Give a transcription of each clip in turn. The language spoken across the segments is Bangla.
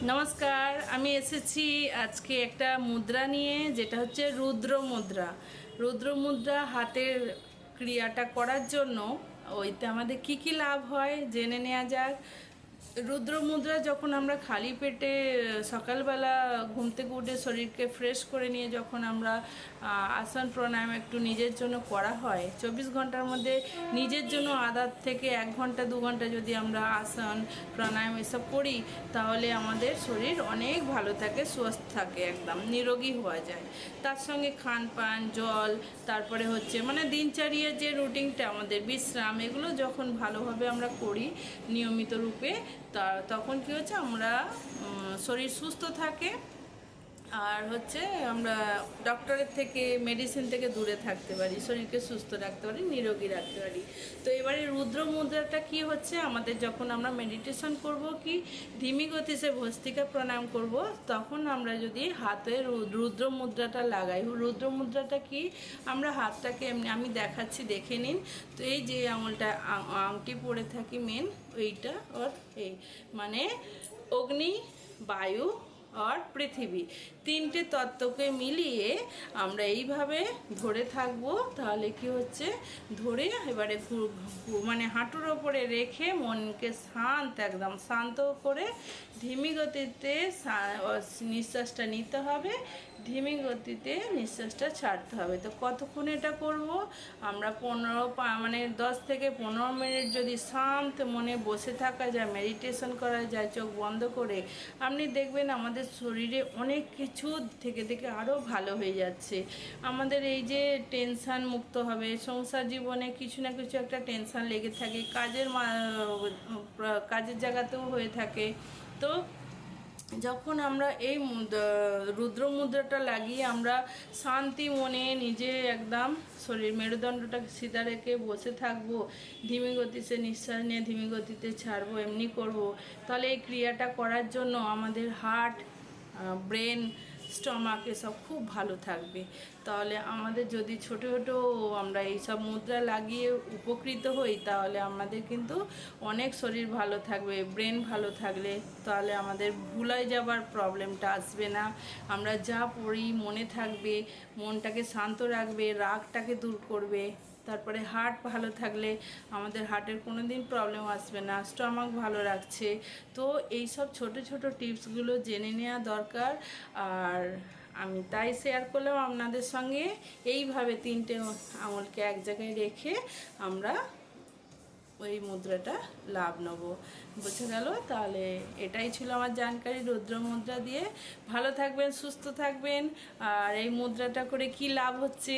নমস্কার, আমি এসেছি আজকে একটা মুদ্রা নিয়ে, যেটা হচ্ছে রুদ্র মুদ্রা। রুদ্র মুদ্রা হাতের ক্রিয়াটা করার জন্য ওইতে আমাদের কি কি লাভ হয় জেনে নেওয়া যাক। রুদ্র মুদ্রা যখন আমরা খালি পেটে সকালবেলা ঘুম থেকে উঠে শরীরকে ফ্রেশ করে নিয়ে যখন আমরা আসন প্রাণায়াম একটু নিজের জন্য করা হয়, 24 ঘন্টার মধ্যে নিজের জন্য আধা থেকে 1 ঘন্টা 2 ঘন্টা যদি আমরা আসন প্রাণায়াম এসব করি, তাহলে আমাদের শরীর অনেক ভালো থাকে, সুস্থ থাকে, একদম নিরোগী হওয়া যায়। তার সঙ্গে খান পান, জল, তারপরে হচ্ছে মানে দিনচর্যার যে রুটিনটা আমাদের, বিশ্রাম, এগুলো যখন ভালোভাবে আমরা করি নিয়মিত রূপে, তখন কী হচ্ছে, আমরা শরীর সুস্থ থাকে। আর হচ্ছে আমরা ডক্টরের থেকে, মেডিসিন থেকে দূরে থাকতে পারি, শরীরকে সুস্থ রাখতে পারি, নিরোগী রাখতে পারি। তো এবারে রুদ্র মুদ্রাটা কী হচ্ছে, আমাদের যখন আমরা মেডিটেশন করব কি ধিমি গতিতে ভস্ত্রিকা প্রাণায়াম করব, তখন আমরা যদি হাতে রুদ্র মুদ্রাটা লাগাই। রুদ্র মুদ্রাটা কি, আমরা হাতটাকে এমনি, আমি দেখাচ্ছি, দেখে নিন। তো এই যে আঙুলটা আংটি পরে থাকি মেন, ওইটা ওর এই মানে অগ্নি, বায়ু আর পৃথিবী, তিনটে তত্ত্বকে মিলিয়ে আমরা এইভাবে ধরে থাকবো। তাহলে কি হচ্ছে, ধরে এবারে মানে হাঁটুর ওপরে রেখে মনকে একদম শান্ত করে ধিমি গতিতে নিঃশ্বাসটা নিতে হবে, ধিমি গতিতে নিঃশ্বাসটা ছাড়তে হবে। তো কতক্ষণ এটা করব আমরা, 10 থেকে 15 মিনিট যদি শান্ত মনে বসে থাকা যায়, মেডিটেশন করা যায় চোখ বন্ধ করে, আপনি দেখবেন আমাদের শরীরে অনেক কিছু থেকে থেকে আরও ভালো হয়ে যাচ্ছে। আমাদের এই যে টেনশান মুক্ত হবে, সংসার জীবনে কিছু না কিছু একটা টেনশান লেগে থাকে, কাজের জায়গাতেও হয়ে থাকে। তো যখন আমরা এই রুদ্র মুদ্রাটা লাগিয়ে আমরা শান্তি মনে নিজে একদম শরীর মেরুদণ্ডটাকে সিধা রেখে বসে থাকবো, ধীমি গতিতে নিঃশ্বাস নিয়ে ধীমি গতিতে ছাড়বো, এমনি করব, তাহলে এই ক্রিয়াটা করার জন্য আমাদের হার্ট, ব্রেন, স্টমাক এসব খুব ভালো থাকবে। তাহলে আমাদের যদি ছোটো ছোটো আমরা এইসব মুদ্রা লাগিয়ে উপকৃত হই, তাহলে আমাদের কিন্তু অনেক শরীর ভালো থাকবে। ব্রেন ভালো থাকলে তাহলে আমাদের ভুলে যাবার প্রবলেমটা আসবে না। আমরা যা পড়ি মনে থাকবে, মনটাকে শান্ত রাখবে, রাগটাকে দূর করবে। তারপরে হার্ট ভালো থাকলে আমাদের হার্টের কোনো দিন প্রবলেম আসবে না, স্টমাক ভালো রাখছে। তো এই সব ছোটো ছোটো টিপসগুলো জেনে নেওয়া দরকার। আর আমি তাই শেয়ার করলাম আপনাদের সঙ্গে। এইভাবে 3টে আঙুলকে এক জায়গায় রেখে আমরা ওই মুদ্রাটা লাভ নেব, বুঝে গেল? তাহলে এটাই ছিল আমার জানকারি রুদ্র মুদ্রা দিয়ে। ভালো থাকবেন, সুস্থ থাকবেন। আর এই মুদ্রাটা করে কি লাভ হচ্ছে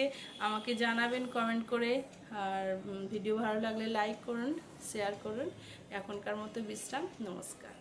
আমাকে জানাবেন কমেন্ট করে। আর ভিডিও ভালো লাগলে লাইক করুন, শেয়ার করুন। এখনকার মতো বিশ্রাম, নমস্কার।